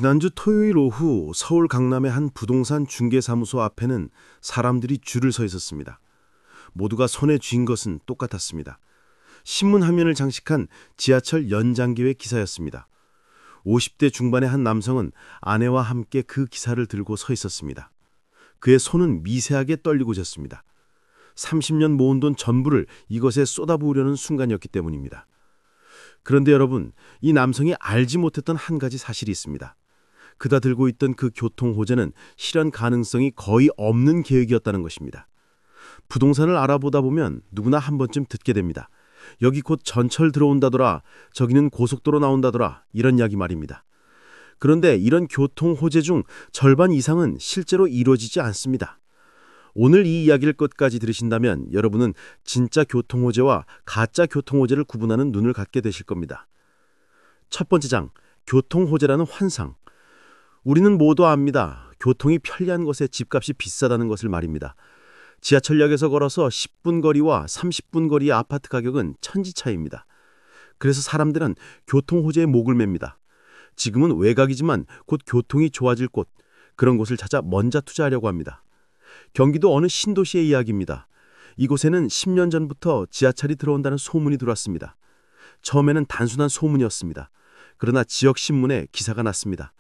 지난주 토요일 오후 서울 강남의 한 부동산 중개사무소 앞에는 사람들이 줄을 서 있었습니다. 모두가 손에 쥔 것은 똑같았습니다. 신문 화면을 장식한 지하철 연장기획 기사였습니다. 50대 중반의 한 남성은 아내와 함께 그 기사를 들고 서 있었습니다. 그의 손은 미세하게 떨리고 있었습니다. 30년 모은 돈 전부를 이것에 쏟아부으려는 순간이었기 때문입니다. 그런데 여러분, 이 남성이 알지 못했던 한 가지 사실이 있습니다. 그가 들고 있던 그 교통호재는 실현 가능성이 거의 없는 계획이었다는 것입니다. 부동산을 알아보다 보면 누구나 한 번쯤 듣게 됩니다. 여기 곧 전철 들어온다더라, 저기는 고속도로 나온다더라, 이런 이야기 말입니다. 그런데 이런 교통호재 중 절반 이상은 실제로 이루어지지 않습니다. 오늘 이 이야기를 끝까지 들으신다면 여러분은 진짜 교통호재와 가짜 교통호재를 구분하는 눈을 갖게 되실 겁니다. 첫 번째 장, 교통호재라는 환상. 우리는 모두 압니다. 교통이 편리한 것에 집값이 비싸다는 것을 말입니다. 지하철역에서 걸어서 10분 거리와 30분 거리의 아파트 가격은 천지 차이입니다. 그래서 사람들은 교통호재에 목을 맵니다. 지금은 외곽이지만 곧 교통이 좋아질 곳, 그런 곳을 찾아 먼저 투자하려고 합니다. 경기도 어느 신도시의 이야기입니다. 이곳에는 10년 전부터 지하철이 들어온다는 소문이 들어왔습니다. 처음에는 단순한 소문이었습니다. 그러나 지역 신문에 기사가 났습니다.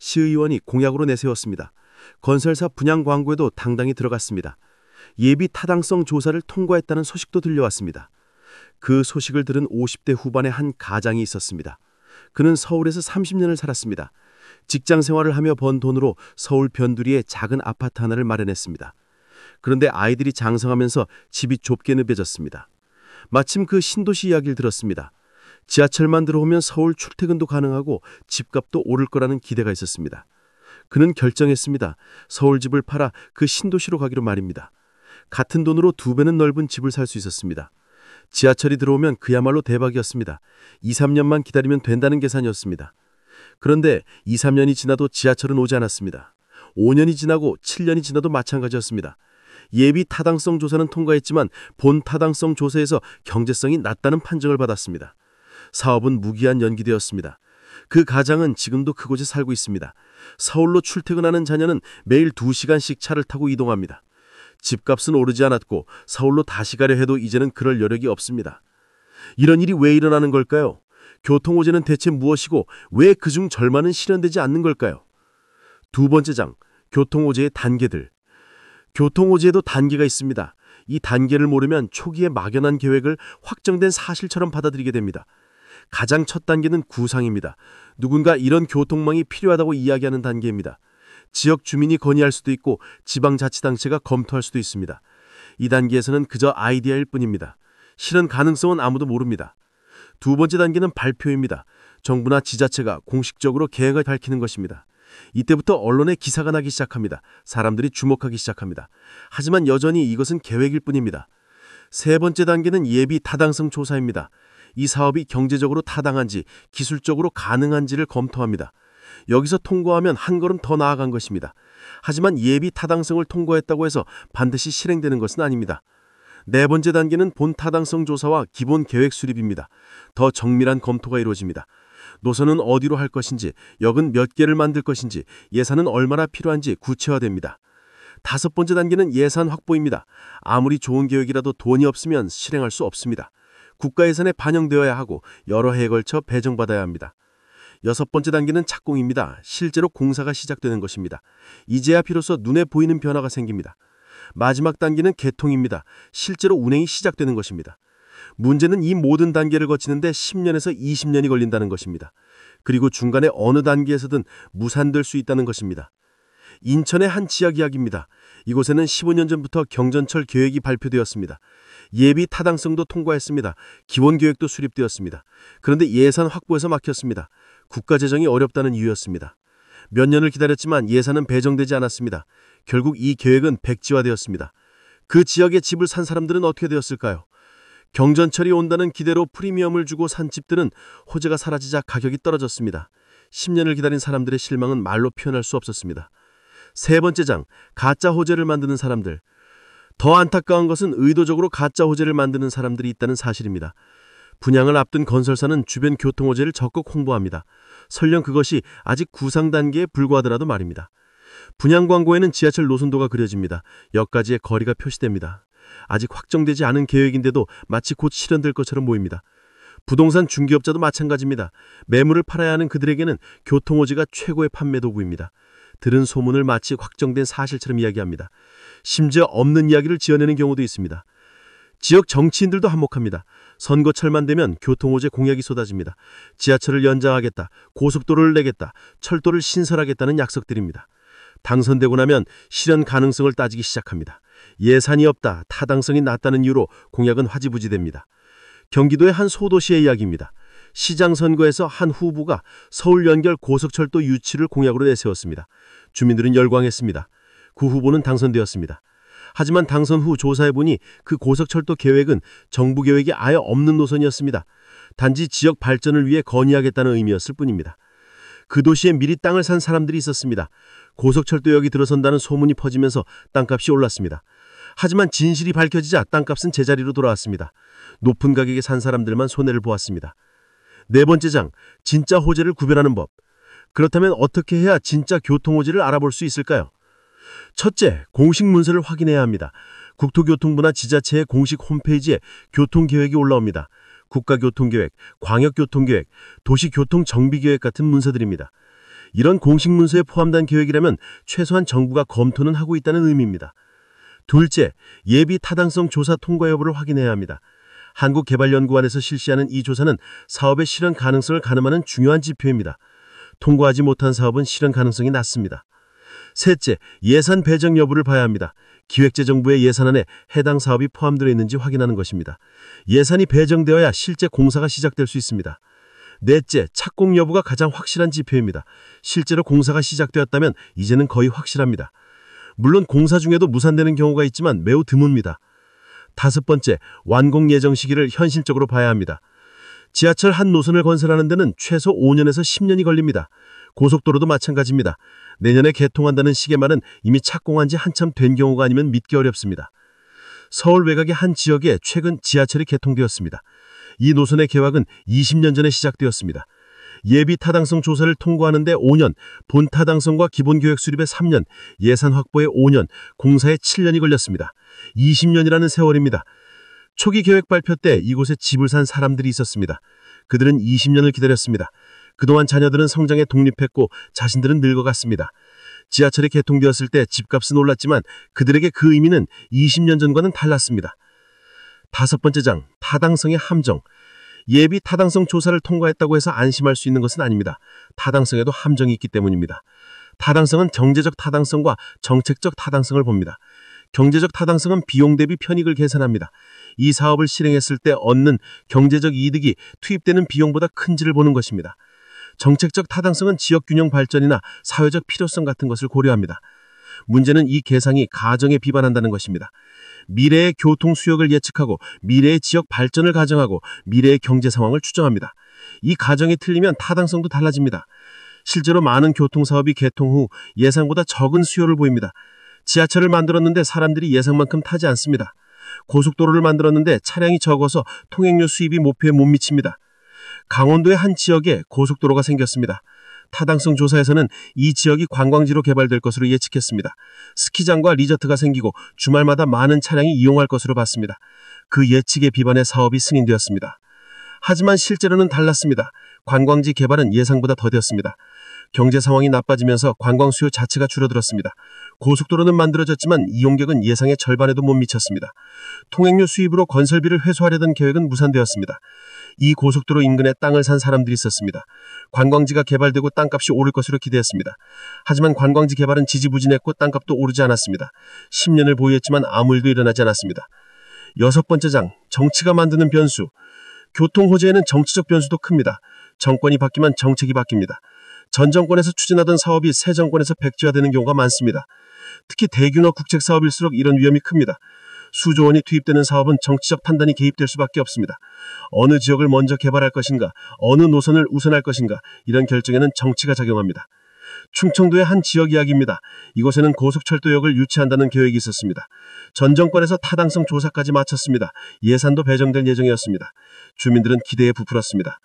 시의원이 공약으로 내세웠습니다. 건설사 분양 광고에도 당당히 들어갔습니다. 예비 타당성 조사를 통과했다는 소식도 들려왔습니다. 그 소식을 들은 50대 후반의 한 가장이 있었습니다. 그는 서울에서 30년을 살았습니다. 직장 생활을 하며 번 돈으로 서울 변두리에 작은 아파트 하나를 마련했습니다. 그런데 아이들이 장성하면서 집이 좁게 느껴졌습니다. 마침 그 신도시 이야기를 들었습니다. 지하철만 들어오면 서울 출퇴근도 가능하고 집값도 오를 거라는 기대가 있었습니다. 그는 결정했습니다. 서울 집을 팔아 그 신도시로 가기로 말입니다. 같은 돈으로 2배는 넓은 집을 살 수 있었습니다. 지하철이 들어오면 그야말로 대박이었습니다. 2, 3년만 기다리면 된다는 계산이었습니다. 그런데 2, 3년이 지나도 지하철은 오지 않았습니다. 5년이 지나고 7년이 지나도 마찬가지였습니다. 예비 타당성 조사는 통과했지만 본 타당성 조사에서 경제성이 낮다는 판정을 받았습니다. 사업은 무기한 연기되었습니다. 그 가장은 지금도 그곳에 살고 있습니다. 서울로 출퇴근하는 자녀는 매일 2시간씩 차를 타고 이동합니다. 집값은 오르지 않았고 서울로 다시 가려 해도 이제는 그럴 여력이 없습니다. 이런 일이 왜 일어나는 걸까요? 교통호재는 대체 무엇이고 왜 그중 절반은 실현되지 않는 걸까요? 두 번째 장, 교통호재의 단계들. 교통호재에도 단계가 있습니다. 이 단계를 모르면 초기에 막연한 계획을 확정된 사실처럼 받아들이게 됩니다. 가장 첫 단계는 구상입니다. 누군가 이런 교통망이 필요하다고 이야기하는 단계입니다. 지역 주민이 건의할 수도 있고 지방자치단체가 검토할 수도 있습니다. 이 단계에서는 그저 아이디어일 뿐입니다. 실현 가능성은 아무도 모릅니다. 두 번째 단계는 발표입니다. 정부나 지자체가 공식적으로 계획을 밝히는 것입니다. 이때부터 언론에 기사가 나기 시작합니다. 사람들이 주목하기 시작합니다. 하지만 여전히 이것은 계획일 뿐입니다. 세 번째 단계는 예비 타당성 조사입니다. 이 사업이 경제적으로 타당한지 기술적으로 가능한지를 검토합니다. 여기서 통과하면 한 걸음 더 나아간 것입니다. 하지만 예비 타당성을 통과했다고 해서 반드시 실행되는 것은 아닙니다. 네 번째 단계는 본 타당성 조사와 기본 계획 수립입니다. 더 정밀한 검토가 이루어집니다. 노선은 어디로 할 것인지, 역은 몇 개를 만들 것인지, 예산은 얼마나 필요한지 구체화됩니다. 다섯 번째 단계는 예산 확보입니다. 아무리 좋은 계획이라도 돈이 없으면 실행할 수 없습니다. 국가 예산에 반영되어야 하고 여러 해에 걸쳐 배정받아야 합니다. 여섯 번째 단계는 착공입니다. 실제로 공사가 시작되는 것입니다. 이제야 비로소 눈에 보이는 변화가 생깁니다. 마지막 단계는 개통입니다. 실제로 운행이 시작되는 것입니다. 문제는 이 모든 단계를 거치는데 10년에서 20년이 걸린다는 것입니다. 그리고 중간에 어느 단계에서든 무산될 수 있다는 것입니다. 인천의 한 지역 이야기입니다. 이곳에는 15년 전부터 경전철 계획이 발표되었습니다. 예비 타당성도 통과했습니다. 기본 계획도 수립되었습니다. 그런데 예산 확보에서 막혔습니다. 국가 재정이 어렵다는 이유였습니다. 몇 년을 기다렸지만 예산은 배정되지 않았습니다. 결국 이 계획은 백지화되었습니다. 그 지역에 집을 산 사람들은 어떻게 되었을까요? 경전철이 온다는 기대로 프리미엄을 주고 산 집들은 호재가 사라지자 가격이 떨어졌습니다. 10년을 기다린 사람들의 실망은 말로 표현할 수 없었습니다. 세 번째 장, 가짜 호재를 만드는 사람들. 더 안타까운 것은 의도적으로 가짜 호재를 만드는 사람들이 있다는 사실입니다. 분양을 앞둔 건설사는 주변 교통호재를 적극 홍보합니다. 설령 그것이 아직 구상 단계에 불과하더라도 말입니다. 분양 광고에는 지하철 노선도가 그려집니다. 역까지의 거리가 표시됩니다. 아직 확정되지 않은 계획인데도 마치 곧 실현될 것처럼 보입니다. 부동산 중개업자도 마찬가지입니다. 매물을 팔아야 하는 그들에게는 교통호재가 최고의 판매 도구입니다. 들은 소문을 마치 확정된 사실처럼 이야기합니다. 심지어 없는 이야기를 지어내는 경우도 있습니다. 지역 정치인들도 한몫합니다. 선거철만 되면 교통호재 공약이 쏟아집니다. 지하철을 연장하겠다, 고속도로를 내겠다, 철도를 신설하겠다는 약속들입니다. 당선되고 나면 실현 가능성을 따지기 시작합니다. 예산이 없다, 타당성이 낮다는 이유로 공약은 화지부지됩니다. 경기도의 한 소도시의 이야기입니다. 시장 선거에서 한 후보가 서울 연결 고속철도 유치를 공약으로 내세웠습니다. 주민들은 열광했습니다. 그 후보는 당선되었습니다. 하지만 당선 후 조사해보니 그 고속철도 계획은 정부 계획이 아예 없는 노선이었습니다. 단지 지역 발전을 위해 건의하겠다는 의미였을 뿐입니다. 그 도시에 미리 땅을 산 사람들이 있었습니다. 고속철도역이 들어선다는 소문이 퍼지면서 땅값이 올랐습니다. 하지만 진실이 밝혀지자 땅값은 제자리로 돌아왔습니다. 높은 가격에 산 사람들만 손해를 보았습니다. 네 번째 장, 진짜 호재를 구별하는 법. 그렇다면 어떻게 해야 진짜 교통호재를 알아볼 수 있을까요? 첫째, 공식 문서를 확인해야 합니다. 국토교통부나 지자체의 공식 홈페이지에 교통계획이 올라옵니다. 국가교통계획, 광역교통계획, 도시교통정비계획 같은 문서들입니다. 이런 공식 문서에 포함된 계획이라면 최소한 정부가 검토는 하고 있다는 의미입니다. 둘째, 예비 타당성 조사 통과 여부를 확인해야 합니다. 한국개발연구원에서 실시하는 이 조사는 사업의 실현 가능성을 가늠하는 중요한 지표입니다. 통과하지 못한 사업은 실현 가능성이 낮습니다. 셋째, 예산 배정 여부를 봐야 합니다. 기획재정부의 예산안에 해당 사업이 포함되어 있는지 확인하는 것입니다. 예산이 배정되어야 실제 공사가 시작될 수 있습니다. 넷째, 착공 여부가 가장 확실한 지표입니다. 실제로 공사가 시작되었다면 이제는 거의 확실합니다. 물론 공사 중에도 무산되는 경우가 있지만 매우 드뭅니다. 다섯 번째, 완공 예정 시기를 현실적으로 봐야 합니다. 지하철 한 노선을 건설하는 데는 최소 5년에서 10년이 걸립니다. 고속도로도 마찬가지입니다. 내년에 개통한다는 시계말은 이미 착공한 지 한참 된 경우가 아니면 믿기 어렵습니다. 서울 외곽의 한 지역에 최근 지하철이 개통되었습니다. 이 노선의 개확은 20년 전에 시작되었습니다. 예비 타당성 조사를 통과하는 데 5년, 본 타당성과 기본 계획 수립에 3년, 예산 확보에 5년, 공사에 7년이 걸렸습니다. 20년이라는 세월입니다. 초기 계획 발표 때 이곳에 집을 산 사람들이 있었습니다. 그들은 20년을 기다렸습니다. 그동안 자녀들은 성장에 독립했고 자신들은 늙어갔습니다. 지하철이 개통되었을 때 집값은 올랐지만 그들에게 그 의미는 20년 전과는 달랐습니다. 다섯 번째 장, 타당성의 함정. 예비 타당성 조사를 통과했다고 해서 안심할 수 있는 것은 아닙니다. 타당성에도 함정이 있기 때문입니다. 타당성은 경제적 타당성과 정책적 타당성을 봅니다. 경제적 타당성은 비용 대비 편익을 계산합니다. 이 사업을 실행했을 때 얻는 경제적 이득이 투입되는 비용보다 큰지를 보는 것입니다. 정책적 타당성은 지역균형 발전이나 사회적 필요성 같은 것을 고려합니다. 문제는 이 계산이 가정에 비반한다는 것입니다. 미래의 교통 수역을 예측하고 미래의 지역 발전을 가정하고 미래의 경제 상황을 추정합니다. 이 가정이 틀리면 타당성도 달라집니다. 실제로 많은 교통사업이 개통 후 예상보다 적은 수요를 보입니다. 지하철을 만들었는데 사람들이 예상만큼 타지 않습니다. 고속도로를 만들었는데 차량이 적어서 통행료 수입이 목표에 못 미칩니다. 강원도의 한 지역에 고속도로가 생겼습니다. 타당성 조사에서는 이 지역이 관광지로 개발될 것으로 예측했습니다. 스키장과 리조트가 생기고 주말마다 많은 차량이 이용할 것으로 봤습니다. 그 예측에 비반해 사업이 승인되었습니다. 하지만 실제로는 달랐습니다. 관광지 개발은 예상보다 더뎠습니다. 경제 상황이 나빠지면서 관광 수요 자체가 줄어들었습니다. 고속도로는 만들어졌지만 이용객은 예상의 절반에도 못 미쳤습니다. 통행료 수입으로 건설비를 회수하려던 계획은 무산되었습니다. 이 고속도로 인근에 땅을 산 사람들이 있었습니다. 관광지가 개발되고 땅값이 오를 것으로 기대했습니다. 하지만 관광지 개발은 지지부진했고 땅값도 오르지 않았습니다. 10년을 보유했지만 아무 일도 일어나지 않았습니다. 여섯 번째 장, 정치가 만드는 변수. 교통 호재에는 정치적 변수도 큽니다. 정권이 바뀌면 정책이 바뀝니다. 전 정권에서 추진하던 사업이 새 정권에서 백지화되는 경우가 많습니다. 특히 대규모 국책 사업일수록 이런 위험이 큽니다. 수조 원이 투입되는 사업은 정치적 판단이 개입될 수밖에 없습니다. 어느 지역을 먼저 개발할 것인가, 어느 노선을 우선할 것인가, 이런 결정에는 정치가 작용합니다. 충청도의 한 지역 이야기입니다. 이곳에는 고속철도역을 유치한다는 계획이 있었습니다. 전 정권에서 타당성 조사까지 마쳤습니다. 예산도 배정될 예정이었습니다. 주민들은 기대에 부풀었습니다.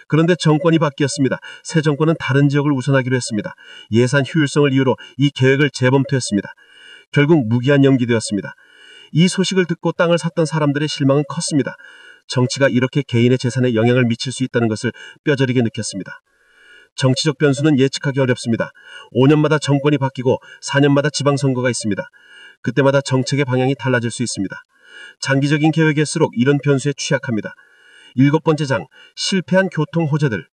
그런데 정권이 바뀌었습니다. 새 정권은 다른 지역을 우선하기로 했습니다. 예산 효율성을 이유로 이 계획을 재검토했습니다. 결국 무기한 연기되었습니다. 이 소식을 듣고 땅을 샀던 사람들의 실망은 컸습니다. 정치가 이렇게 개인의 재산에 영향을 미칠 수 있다는 것을 뼈저리게 느꼈습니다. 정치적 변수는 예측하기 어렵습니다. 5년마다 정권이 바뀌고 4년마다 지방선거가 있습니다. 그때마다 정책의 방향이 달라질 수 있습니다. 장기적인 계획일수록 이런 변수에 취약합니다. 7번째 장, 실패한 교통호재들.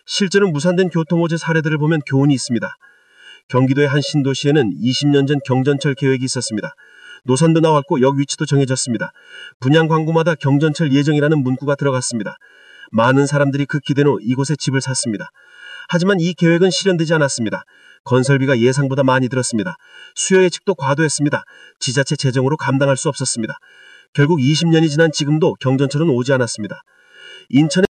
실제로 무산된 교통호재 사례들을 보면 교훈이 있습니다. 경기도의 한 신도시에는 20년 전 경전철 계획이 있었습니다. 노선도 나왔고 역 위치도 정해졌습니다. 분양 광고마다 경전철 예정이라는 문구가 들어갔습니다. 많은 사람들이 그 기대로 이곳에 집을 샀습니다. 하지만 이 계획은 실현되지 않았습니다. 건설비가 예상보다 많이 들었습니다. 수요 예측도 과도했습니다. 지자체 재정으로 감당할 수 없었습니다. 결국 20년이 지난 지금도 경전철은 오지 않았습니다. 인천의